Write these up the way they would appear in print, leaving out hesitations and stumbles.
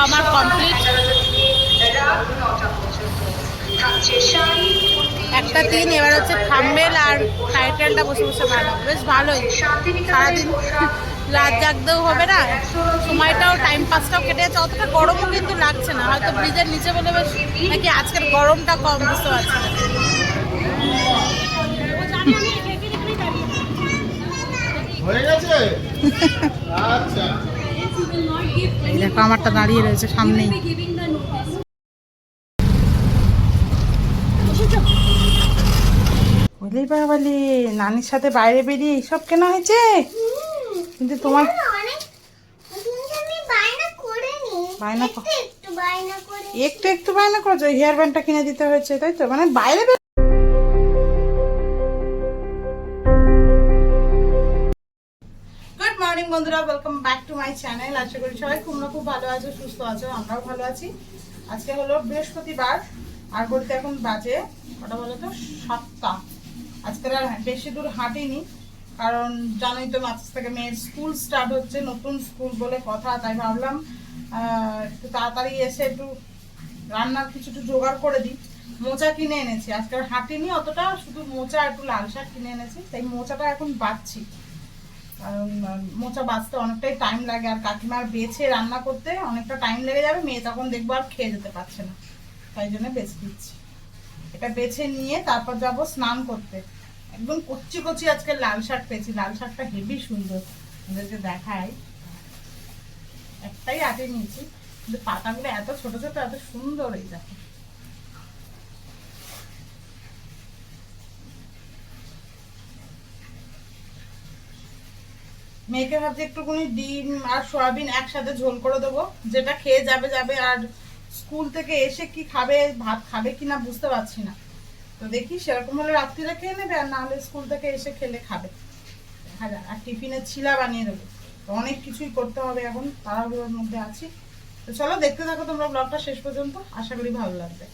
আমার কমপ্লিট। একটা দিন এবার হচ্ছে থাম্বনেল আর টাইটেলটা বসে বসে বানাবো, বেশ ভালোই। সারাদিন রাত জাগতেও হবে না, সময়টাও টাইম পাসটাও কেটে যাচ্ছে, অতটা গরমও কিন্তু লাগছে না। হয়তো ব্রিজের নিচে বলে বেশ নাকি আজকের গরমটা কম, বুঝতে পারছি না। এই দেখো আমারটা দাঁড়িয়ে রয়েছে সামনেই। বলি বাবালি, নানির সাথে বাইরে বেরিয়ে এইসব কেনা হয়েছে, কিন্তু তোমার একটু একটু বায়না করেছো, হেয়ার ব্যান্ডটা কিনে দিতে হয়েছে, তাই তো? মানে বাইরে গুড মর্নিং বন্ধুরা, welcome back to my channel. আশা করি সবাই খুব ভালো আছো, সুস্থ আছো, আমরাও ভালো আছি। আজকে হলো বৃহস্পতিবার, আর বলতে এখন বাজে কটা বলো তো, 7টা। আজকে আর বেশি দূর হাঁটিনি, কারণ জানোই তো মার্চ থেকে মেয়ের স্কুল স্টার্ট হচ্ছে, নতুন স্কুল বলে কথা। তাই ভাবলাম একটু তাড়াতাড়ি এসে একটু রান্নার কিছু একটু জোগাড় করে দিই। মোচা কিনে এনেছি, আজকে আর হাঁটিনি অতটা, শুধু মোচা একটু লাল শাক কিনে এনেছি, তাই মোচাটা এখন বাছছি। কারণ মোচা বাছতে অনেকটাই টাইম লাগে, আর কাকিমার বেছে রান্না করতে অনেকটা টাইম লেগে যাবে, মেয়ে তখন দেখবো আর খেয়ে যেতে পারছে না, তাই জন্য বেছে দিচ্ছি। এটা বেছে নিয়ে তারপর যাব স্নান করতে। একদম কচি কচি আজকে লাল শাক পেয়েছি, লাল শাকটা হেবি সুন্দর, ওদেরকে দেখাই। একটাই আটে নিয়েছি, কিন্তু পাতাগুলো এত ছোট ছোট, এত সুন্দর। এই দেখো, মেয়েকে ভাবছি একটুখানি ডিম আর সয়াবিন একসাথে ঝোল করে দেবো, যেটা খেয়ে যাবে যাবে। আর স্কুল থেকে এসে কি খাবে, ভাত খাবে কিনা বুঝতে পারছি না, তো দেখি সেরকম হলে রাত্রিরে খেয়ে নেবে, আর না হলে স্কুল থেকে এসে খেলে খাবে, দেখা যাক। আর টিফিনে ছিলা বানিয়ে দেবো, তো অনেক কিছুই করতে হবে, এখন তাড়াহুড়োর মধ্যে আছি। তো চলো দেখতে থাকো তোমরা ব্লগটা শেষ পর্যন্ত, আশা করি ভালো লাগবে।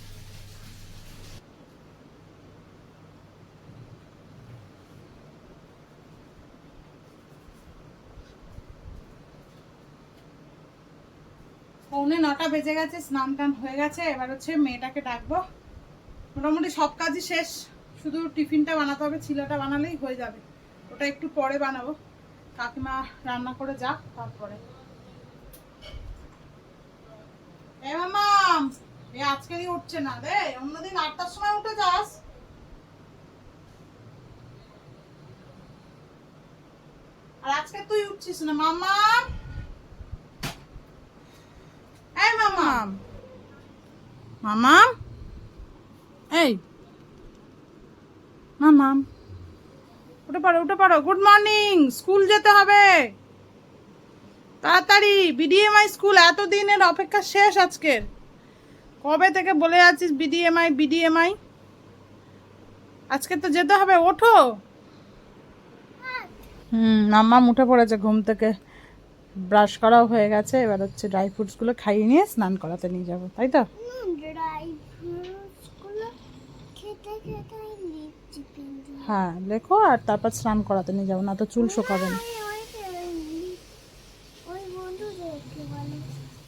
পৌনে 9টা বেজে গেছে, স্নান টান হয়ে গেছে, এবার হচ্ছে মেয়েটাকে ডাকবো। মোটামুটি সব কাজই শেষ, শুধু টিফিনটা বানাতে হবে, ছিলাটা বানালেই হয়ে যাবে, ওটা একটু পরে বানাবো। কাকিমা রান্না করে যাক তারপরে। এ মামাম, এ আজকেরই উঠছে না রে, অন্যদিন 8টার সময় উঠে যাস, আর আজকে তুই উঠছিস না। মামাম, এই মামাম, মামাম, এই মামাম, উঠে পড়ো উঠে পড়ো, গুড মর্নিং, স্কুল যেতে হবে তাড়াতাড়ি। বিডিএমআই স্কুল, এতদিনের অপেক্ষা শেষ আজকের। কবে থেকে বলে যাচ্ছিস বিডিএমআই বিডিএমআই, আজকে তো যেতে হবে, ওঠো। মাম্মা উঠে পড়েছে ঘুম থেকে, ব্রাশ করাও হয়ে গেছে, এবার হচ্ছে ড্রাই ফ্রুটসগুলো খাইয়ে নিয়ে স্নান করাতে নিয়ে যাবো, তাই তো? হ্যাঁ লেখো, আর তারপর স্নান করাতে নিয়ে যাবো, না তো চুল শোকাবে না।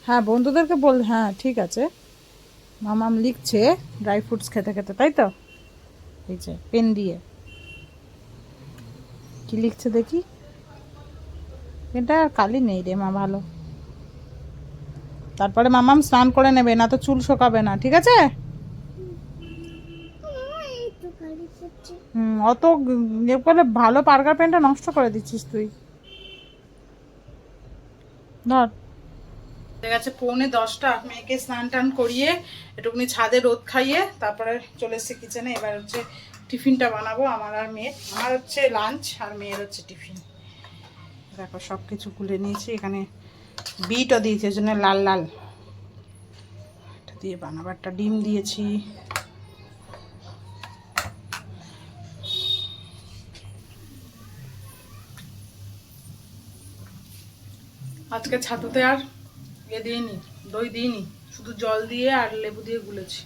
হ্যাঁ বন্ধুদেরকে বল, হ্যাঁ ঠিক আছে। মামাম লিখছে ড্রাই ফ্রুটস খেতে খেতে, তাই তো? এই যে পেন দিয়ে কি লিখছে দেখি, এটা কালি নেই রে মা, ভালো। তারপরে মামাম স্নান করে নেবে, না তো চুল শোকাবে না, ঠিক আছে? অত ইয়ে করলে ভালো পার্কার পেনটা নষ্ট করে দিচ্ছিস তুই, ধর। ঠিক আছে, পৌনে 10টা, মেয়েকে স্নান টান করিয়ে একটুখানি ছাদে রোদ খাইয়ে তারপরে চলে এসেছি কিচেনে। এবার হচ্ছে টিফিনটা বানাবো, আমার আর মেয়ের। আমার হচ্ছে লাঞ্চ আর মেয়ের হচ্ছে টিফিন। দেখো সব কিছু গুলে নিয়েছি, এখানে বিটও দিয়েছি, ওই জন্য লাল লাল। এটা দিয়ে বানাবো, একটা ডিম দিয়েছি। আজকে ছাতুতে আর ইয়ে দিইনি, দই দিইনি, শুধু জল দিয়ে আর লেবু দিয়ে গুলেছি।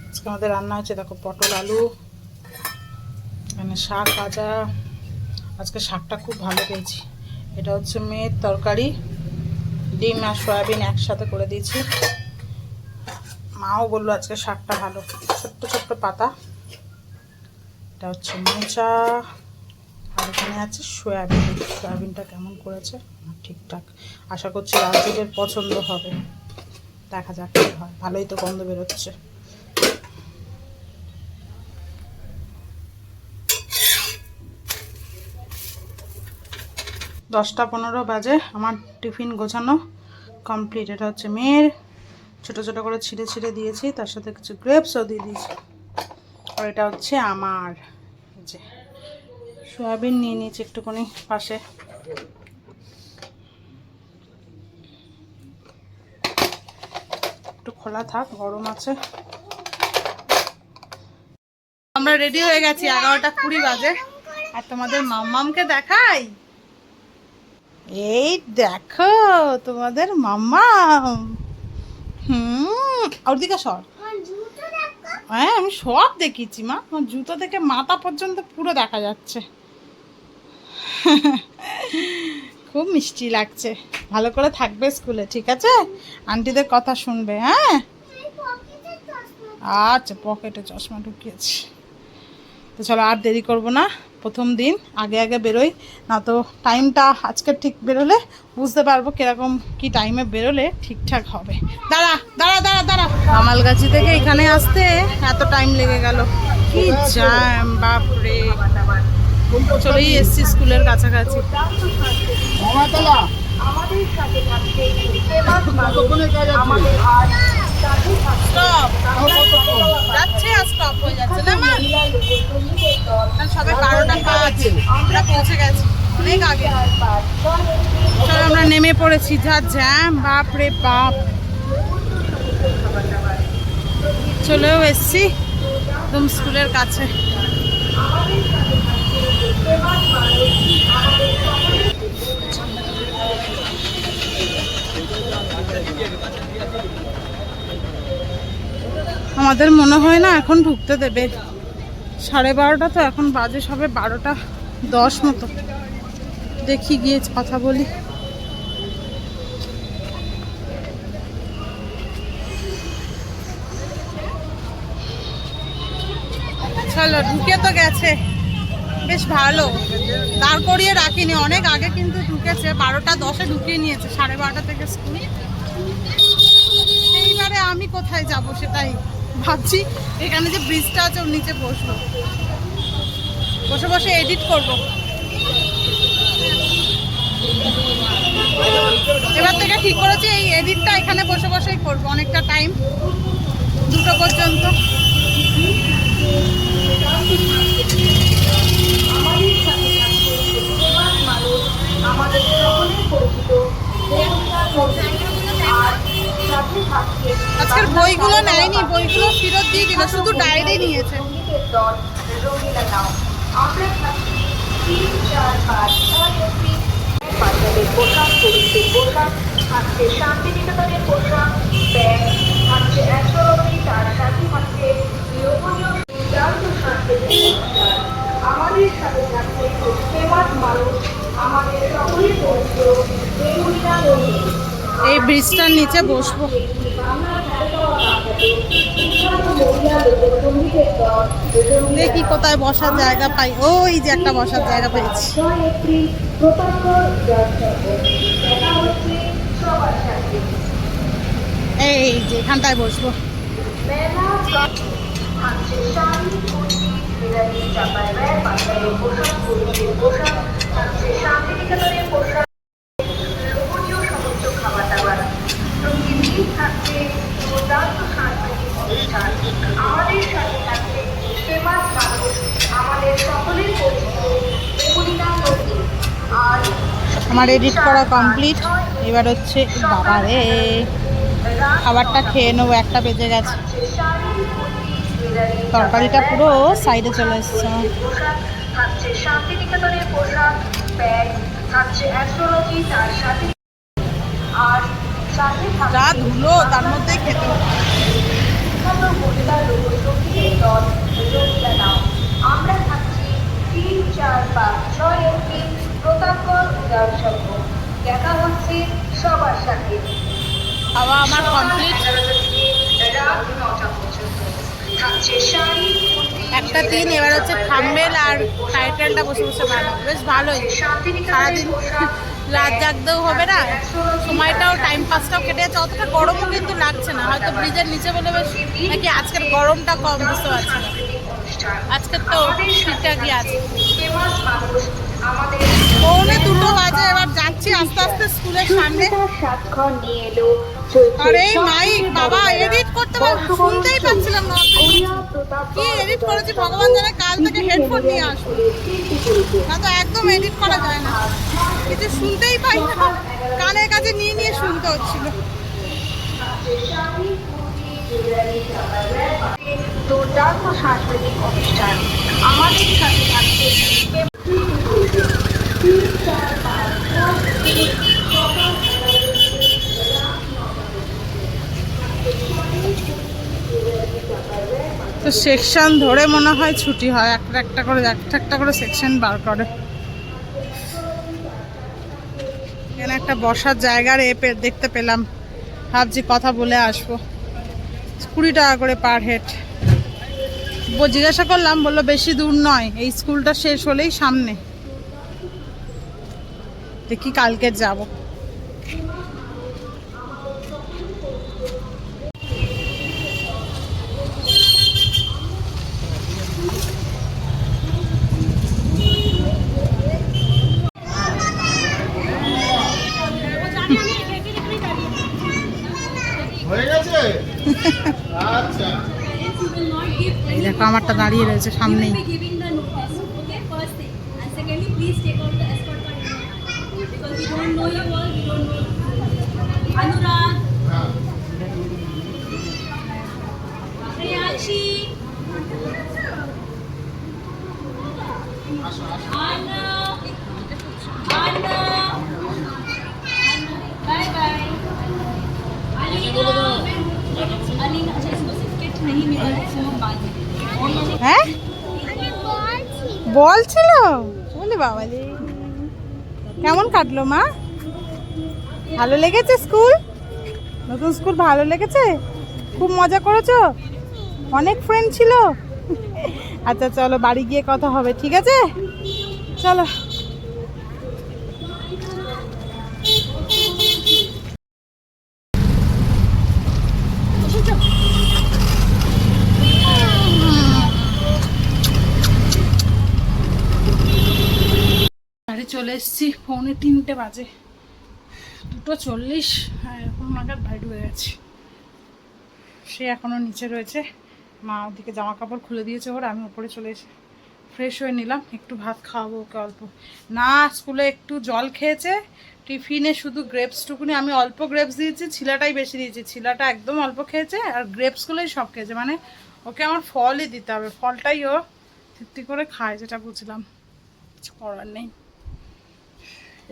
আজকে আমাদের রান্না হচ্ছে দেখো, পটল আলু, এখানে শাক ভাজা, আজকে শাকটা খুব ভালো পেয়েছি। এটা হচ্ছে মেয়ের তরকারি, ডিম আর সয়াবিন একসাথে করে দিয়েছি। মাও বললো আজকে শাকটা ভালো, ছোট্ট ছোট্ট পাতা। এটা হচ্ছে মোচা, আর এখানে আছে সয়াবিন। সয়াবিনটা কেমন করেছে, ঠিকঠাক। আশা করছি রাজুদের পছন্দ হবে, দেখা যাক কি হয়। ভালোই তো গন্ধ বেরোচ্ছে। দশটা 15 বাজে, আমার টিফিন গোছানো কমপ্লিট। এটা হচ্ছে মেয়ের, ছোটো ছোটো করে ছিঁড়ে ছিঁড়ে দিয়েছি, তার সাথে কিছু গ্রেপসও দিয়ে দিয়েছি। আর এটা হচ্ছে আমার, যে সয়াবিন নিয়ে নিয়েছি একটুখানি পাশে। একটু খোলা থাক, গরম আছে। আমরা রেডি হয়ে গেছি, 11টা 20 বাজে। আর তোমাদের মাম্মামকে দেখাই, এই দেখো তোমাদের মাম্মাম। ওর দিকে সর। হ্যাঁ আমি সব দেখেছি মা, আমার জুতো থেকে মাথা পর্যন্ত পুরো দেখা যাচ্ছে। খুব মিষ্টি লাগছে। ভালো করে থাকবে স্কুলে, ঠিক আছে? আন্টিদের কথা শুনবে, হ্যাঁ? আচ্ছা, পকেটে চশমা ঢুকিয়েছি। তো চলো আর দেরি করব না, প্রথম দিন আগে আগে বেরোই, না তো টাইমটা আজকে ঠিক বেরোলে বুঝতে পারবো কিরকম কি টাইমে বেরোলে ঠিকঠাক হবে। দাঁড়া দাঁড়া দাঁড়া দাঁড়া, কামালগাছি থেকে এখানে আসতে এত টাইম লেগে গেল, কি জ্যাম, বাপরে। চলেই এসছি স্কুলের কাছাকাছি। সবাই 12টা 5 আমরা পৌঁছে গেছি অনেক আগে। চলো আমরা নেমে পড়েছি, যা জ্যাম, বাপরে বাপ। চলেও এসছি একদম স্কুলের কাছে। আমাদের মনে হয় না এখন ঢুকতে দেবে, 12:30 তো এখন বাজে সবে 12টা 10 মতো। দেখি গিয়ে কথা বলি। চলো, ঢুকে তো গেছে, বেশ ভালো। দাঁড় করিয়ে রাখিনি, অনেক আগে কিন্তু ঢুকেছে, 12টা 10-এ ঢুকিয়ে নিয়েছে, 12:30 থেকে স্কুল। এইবারে আমি কোথায় যাব সেটাই ভাবছি। এখানে যে ব্রিজটা আছে ওর নিচে বসবো, বসে বসে এডিট করব। এবার থেকে ঠিক করেছি এই এডিটটা এখানে বসে বসেই করবো, অনেকটা টাইম, 2টো পর্যন্ত। আজকের বইগুলো নেয়নি, বইগুলো ফেরত দিয়ে দিল, শুধু ডায়েরি নিয়েছে। পোশাক, পুরুষের পোশাক, থাকছে শান্তিনিকেতনের পোশাক, ব্যাগ, থাকছে অ্যাস্ট্রোলজি, তার সাথে থাকছে লোভনীয় সিদ্ধান্ত সাংস্কৃতিক অনুষ্ঠান। আমাদের সাথে থাকছে ফেমাস মানুষ, আমাদের সকলের পরিচিত বেগুনিয়া নদী। এই ব্রিজটার নিচে বসবো। দেখি কোথায় বসার জায়গা পাই। ওই যে একটা বসার জায়গা পেয়েছি। এই যে এখানটায় বসবো। খাবার দাবার থাকছে, আমাদের সাথে থাকছে ফেমাস মানুষ, আমাদের সকলের পরিচিত। আর আমার এডিট করা কমপ্লিট, এবার হচ্ছে বাবারে খাবারটা খেয়ে নেবো, 1টা বেজে গেছে। তরকারিটা পুরো সাইডে চলে এসছে। থাকছে শান্তিনিকেতনের পোশাক, ব্যাগ, থাকছে অ্যাস্ট্রোলজি, তার সাথে আর যা ধুলো তার মধ্যেই খেতে হবে। আমরা থাকছি দেখা হচ্ছে সবার সাথে। খাওয়া আমার কমপ্লিট। একটা দিন এবার হচ্ছে থাম্বনেল আর টাইটেলটা বসে বসে বানাবো, বেশ ভালোই। সারাদিন রাত জাগতেও হবে না, সময়টাও টাইম পাসটাও কেটে যাচ্ছে, অতটা গরমও কিন্তু লাগছে না। হয়তো ব্রিজের নিচে বলে বেশ নাকি আজকের গরমটা কম, বুঝতে পারছি না। আজকের তো ঠিকঠাকই আছে। 1:45 বাজে, এবার যাচ্ছি আস্তে আস্তে স্কুলের সামনে। আরে মাইক বাবা, এডিট করতে শুনতেই পাচ্ছিলাম না, কি এডিট করেছি ভগবান জানে। কাল থেকে হেডফোন নিয়ে আসবো, না তো একদম এডিট করা যায় না, কিছু শুনতেই পাই না, কানের কাছে নিয়ে নিয়ে শুনতে হচ্ছিল। দুর্দান্ত সাংস্কৃতিক অনুষ্ঠান আমাদের সাথে থাকছে। তো সেকশন ধরে মনে হয় ছুটি হয়, একটা একটা করে সেকশন বার করে। এখানে একটা বসার জায়গার দেখতে পেলাম, ভাবছি কথা বলে আসবো। 20 টাকা করে পার হেড। জিজ্ঞাসা করলাম, বললো বেশি দূর নয়, এই স্কুলটা শেষ হলেই সামনে। দেখি কালকে যাব। এই দেখো আমারটা দাঁড়িয়ে রয়েছে সামনেই। হ্যাঁ বল ছিল, বলে বাবা রে। কেমন কাটলো মা? ভালো লেগেছে স্কুল? নতুন স্কুল ভালো লেগেছে? খুব মজা করেছো? অনেক ফ্রেন্ড ছিল? আচ্ছা চলো বাড়ি গিয়ে কথা হবে, ঠিক আছে? চলো। বাড়ি চলে এসেছি, 2:45 বাজে, 2:40। হ্যাঁ এখন মাগার ভাই ঢুকে গেছে, সে এখনো নিচে রয়েছে। মা ওদিকে জামা কাপড় খুলে দিয়েছে ওর, আমি উপরে চলে এসে ফ্রেশ হয়ে নিলাম। একটু ভাত খাওয়াবো ওকে অল্প। না স্কুলে একটু জল খেয়েছে, টিফিনে শুধু গ্রেপসটুকুনি, আমি অল্প গ্রেপস দিয়েছি, ছিলাটাই বেশি দিয়েছি। ছিলাটা একদম অল্প খেয়েছে, আর গ্রেপসগুলোই সব খেয়েছে। মানে ওকে আমার ফলই দিতে হবে, ফলটাই ও তৃপ্তি করে খায়, যেটা বুঝলাম। কিছু করার নেই,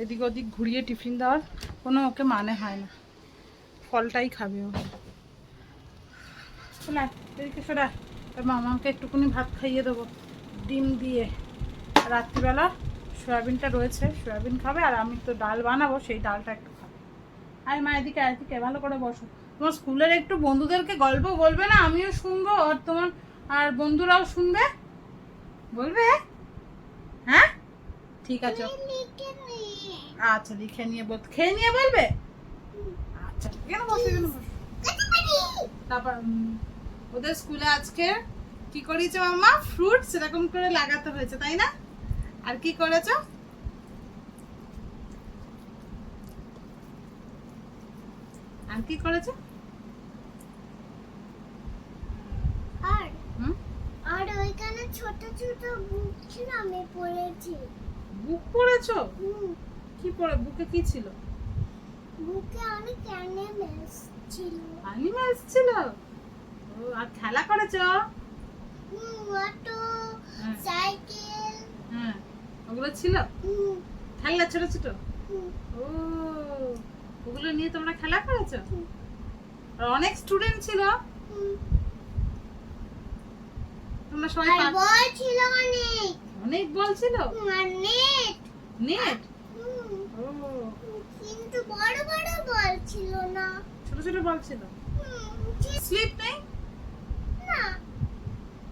এদিক ওদিক ঘুরিয়ে টিফিন দেওয়ার কোনো ওকে মানে হয় না, ফলটাই খাবে ও। শোনা এদিকে শোনা, তোর মামাকে একটুখানি ভাত খাইয়ে দেবো ডিম দিয়ে। রাত্রিবেলা সয়াবিনটা রয়েছে, সয়াবিন খাবে, আর আমি তো ডাল বানাবো, সেই ডালটা একটু খাবে। আয় মা এদিকে, এদিকে ভালো করে বসো। তোমার স্কুলের একটু বন্ধুদেরকে গল্প বলবে না? আমিও শুনবো আর তোমার আর বন্ধুরাও শুনবে, বলবে? হ্যাঁ ঠিক আছে, আচ্ছা লিখে নিয়ে খেয়ে নিয়ে বলবে। আচ্ছা কেন বসে, কেন বসে। তারপর ওদের স্কুলে আজকে কি করেছে মাম্মা? ফ্রুটস এরকম করে লাগাতে হয়েছে, তাই না? আর কি করেছো? আর কি করেছো? আর ওইখানে ছোট ছোট বুক ছিল, আমি পড়েছি। বুক পড়েছো? কি পড়ে, বুকে কি ছিল? বুকে অনেক অ্যানিমেলস ছিল। অ্যানিমেলস ছিল? ও, আর খেলা করেছো? অটো, সাইকেল, হ্যাঁ ওগুলো ছিল খেলনা, ছোট ছোট। ও ওগুলো নিয়ে তোমরা খেলা করেছো? আর অনেক স্টুডেন্ট ছিল? তোমরা সবাই বল ছিল, অনেক অনেক বল ছিল। নেট নেট, ও ও কিন্তু বড় বড় বল ছিল না। ছোট ছোট বল ছিল। স্লিপ নেই, না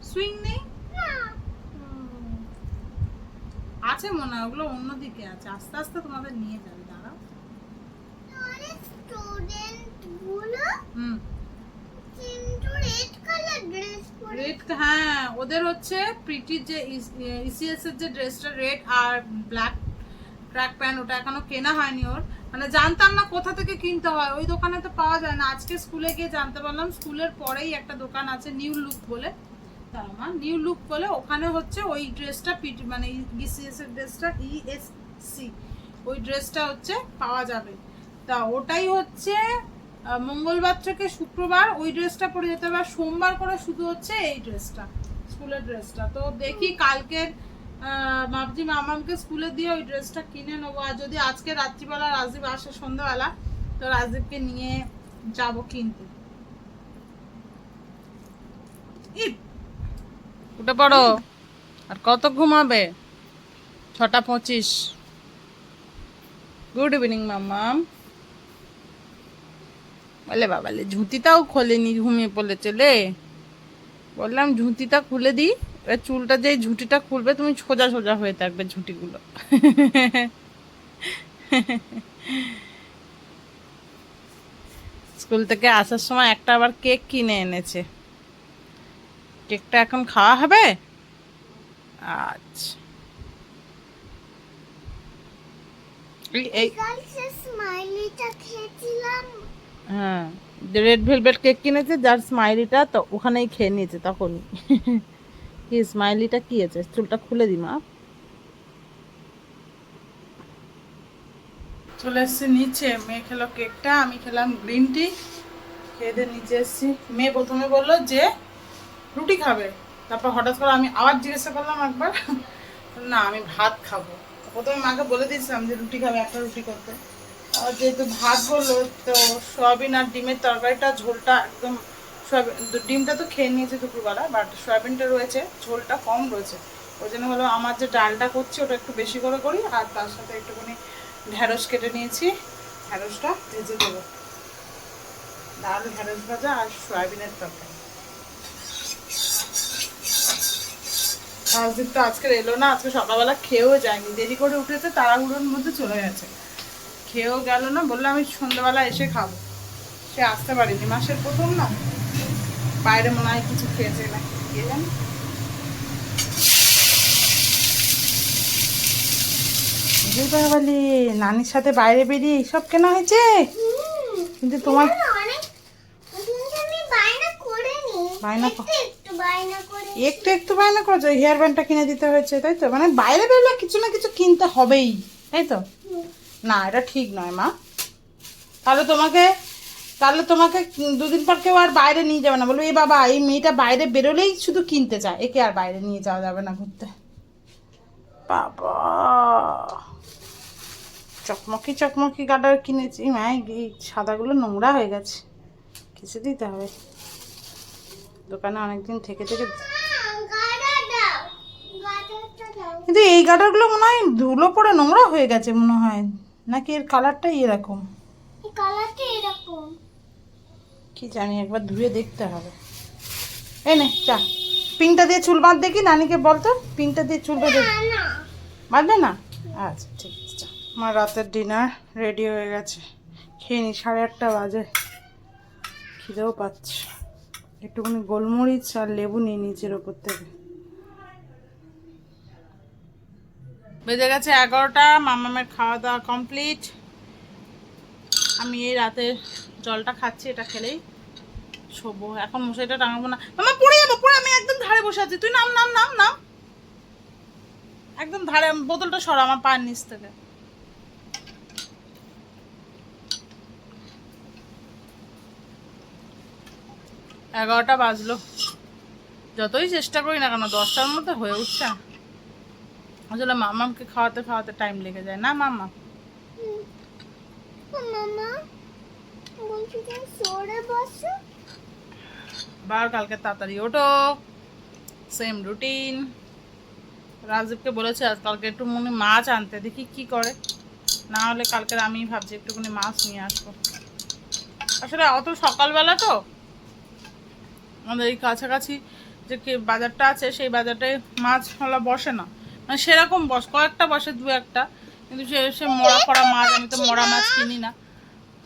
সুইং নেই। না আছে মনে হয়, ওগুলো অন্যদিকে আছে, আস্তে আস্তে তোমাদের নিয়ে যাবে, দাঁড়াও। অনেক স্টুডেন্ট গুলো হুম, কিন্তু রেড কালার ড্রেস পরে। রেড, হ্যাঁ ওদের হচ্ছে প্রিটির যে ইসিএস এর যে ড্রেসটা রেড আর ব্ল্যাক ট্র্যাক প্যান্ট, ওটা এখনো কেনা হয়নি ওর, মানে জানতাম না কোথা থেকে কিনতে হয়, ওই দোকানে তো পাওয়া যায় না। আজকে স্কুলে গিয়ে জানতে পারলাম, স্কুলের পরেই একটা দোকান আছে নিউ লুক বলে, নিউ লুক বলে, ওখানে হচ্ছে ওই ড্রেসটা মানে ইসিএস এর ড্রেসটা ইএসসি, ওই ড্রেসটা হচ্ছে পাওয়া যাবে। তা ওটাই হচ্ছে মঙ্গলবার থেকে শুক্রবার ওই ড্রেসটা পরে যেতে হবে, আর সোমবার করে শুধু হচ্ছে এই ড্রেসটা, স্কুলের ড্রেসটা। তো দেখি কালকের ভাবছি মামাকে স্কুলে দিয়ে ওই ড্রেসটা কিনে নেবো, আর যদি আজকে রাত্রিবেলা রাজদীপ আসে সন্ধ্যাবেলা, তো রাজদীপকে নিয়ে যাব কিনতে। উঠে পড়ো, আর কত ঘুমাবে? 6:25। গুড ইভিনিং মাম্মাম। বলে বাবালে ঝুঁতিটাও খোলেনি, ঘুমিয়ে পড়েছে লে। বললাম ঝুঁটিটা খুলে দিই, এবার চুলটা যেই ঝুঁটিটা খুলবে তুমি সোজা সোজা হয়ে থাকবে ঝুঁটিগুলো। স্কুল থেকে আসার সময় একটা আবার কেক কিনে এনেছে, কেকটা এখন খাওয়া হবে। আচ্ছা, এই কালকে স্মাইলিটা খেয়েছিলাম। হ্যাঁ, রেড ভেলভেট কেক কিনেছে, যার স্মাইলিটা তো ওখানেই খেয়ে নিয়েছে তখনই। কি স্মাইলিটা কি আছে? চুলটা খুলে দি মা। চলে এসছি নিচে, মেয়ে খেলো কেকটা, আমি খেলাম গ্রিন টি, খেয়ে দিয়ে নিচে এসছি। মেয়ে প্রথমে বললো যে রুটি খাবে, তারপর হঠাৎ করে আমি আবার জিজ্ঞাসা করলাম একবার, না আমি ভাত খাবো। প্রথমে মাকে বলে দিয়েছিলাম যে রুটি খাবে, একটা রুটি করতে। আর যেহেতু ভাত বললো, তো সয়াবিন আর ডিমের তরকারিটা, ঝোলটা একদম, সয়াবিন ডিমটা তো খেয়ে নিয়েছে দুপুরবেলা, বাট সয়াবিনটা রয়েছে, ঝোলটা কম রয়েছে, ওই জন্য হলো আমার যে ডালটা করছি ওটা একটু বেশি করে করি, আর তার সাথে একটুখানি ঢ্যাঁড়স কেটে নিয়েছি, ঢ্যাঁড়সটা ভেজে দেবো। ডাল, ঢ্যাঁড়স ভাজা আর সয়াবিনের তরকারি। রাজদীপ তো আজকে এলো না, আজকে সকালবেলা খেয়েও যায়নি, দেরি করে উঠেছে, তাড়াহুড়োর মধ্যে চলে গেছে, খেয়েও গেল না। বললাম আমি সন্ধ্যাবেলা এসে খাবো, সে আসতে পারিনি, মাসের প্রথম না, বাইরে মনে হয় কিছু খেয়েছে না, কে জানে। বলি নানির সাথে বাইরে বেরিয়ে এইসব কেনা হয়েছে, কিন্তু তোমার অনেক কিন্তু আমি বায়না করিনি, বায়না একটু বায়না করে। একটু একটু বায়না করেছো, হেয়ার ব্যান্ডটা কিনে দিতে হয়েছে, তাই তো? মানে বাইরে বেরোলে কিছু না কিছু কিনতে হবেই, তাই তো? না এটা ঠিক নয় মা, তাহলে তোমাকে দুদিন পর কেউ আর বাইরে নিয়ে যাবে না, বলবে এই বাবা এই মেয়েটা বাইরে বেরোলেই শুধু কিনতে চায়, একে আর বাইরে নিয়ে যাওয়া যাবে না ঘুরতে। বাবা চকমকি চকমকি গাডার কিনেছি, মায় এই সাদাগুলো নোংরা হয়ে গেছে, কিছু দিতে হবে। দোকানে অনেকদিন থেকে থেকে, গাডার দাও, গাডারটা দাও। কিন্তু এই গাডারগুলো মনে হয় ধুলো পড়ে নোংরা হয়ে গেছে মনে হয়, নাকি এর কালারটাই এরকম, এই কালারটা এরকম। কি জানি, একবার ধুয়ে দেখতে হবে। এই নে চা, পিনটা দিয়ে চুল বাঁধ দেখি, নানিকে বলতো পিনটা দিয়ে চুল বেঁধে। না না বাঁধবে না? আচ্ছা ঠিক আছে চা। আমার রাতের ডিনার রেডি হয়ে গেছে, খেয়ে নি, 8:30 বাজে, খিদেও পাচ্ছে। একটুখানি গোলমরিচ আর লেবু নিয়ে নিচের ওপর থেকে। বেজে গেছে 11টা, মামামের খাওয়া দাওয়া কমপ্লিট। আমি এই রাতে জলটা খাচ্ছি, এটা খেলেই শোবো। এখন মশারিটা টাঙাবো না, মামা পড়ে যাবো, পড়ে, আমি একদম ধারে বসে আছি, তুই নাম নাম নাম নাম, একদম ধারে, বোতলটা সরা আমার পায়ের নিচ থেকে। এগারোটা বাজলো, যতই চেষ্টা করি না কেন 10টার মধ্যে হয়ে উঠছে না। আসলে মামামকে খাওয়াতে খাওয়াতে টাইম লেগে যায় না মামা। মামা বলছি যে সরে বসো। বার কালকে তাড়াতাড়ি ওঠো, সেম রুটিন। রাজদীপকে বলেছে আজ কালকে একটু মনে মাছ আনতে, দেখি কি করে। না হলে কালকে আমি ভাবছি একটুখানি মাছ নিয়ে আসবো। আসলে অত সকালবেলা তো আমাদের এই কাছাকাছি যে বাজারটা আছে সেই বাজারটায় মাছওয়ালা বসে না, মানে সেরকম কয়েকটা বসে, দু একটা, কিন্তু সে মরা করা মাছ, আমি তো মরা মাছ কিনি না,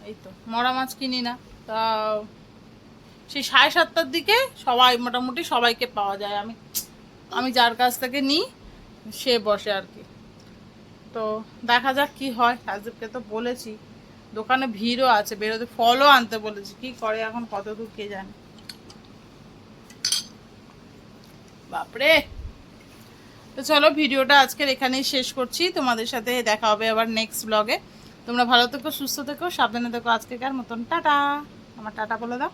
এই তো মরা মাছ কিনি না। তা সেই 7:30টার দিকে সবাই মোটামুটি সবাইকে পাওয়া যায়, আমি যার কাছ থেকে নিই সে বসে আর কি। তো দেখা যাক কি হয়। আজকে তো বলেছি দোকানে ভিড়ও আছে, বেরোতে ফলও আনতে বলেছি, কি করে এখন কত দূর কে জানে। বাপরে। তো চলো ভিডিওটা আজকের এখানেই শেষ করছি, তোমাদের সাথে দেখা হবে আবার নেক্সট ব্লগে। তোমরা ভালো থেকো, সুস্থ থেকো, সাবধানে থেকো। আজকেকার মতন টাটা। আমার টাটা বলে দাও।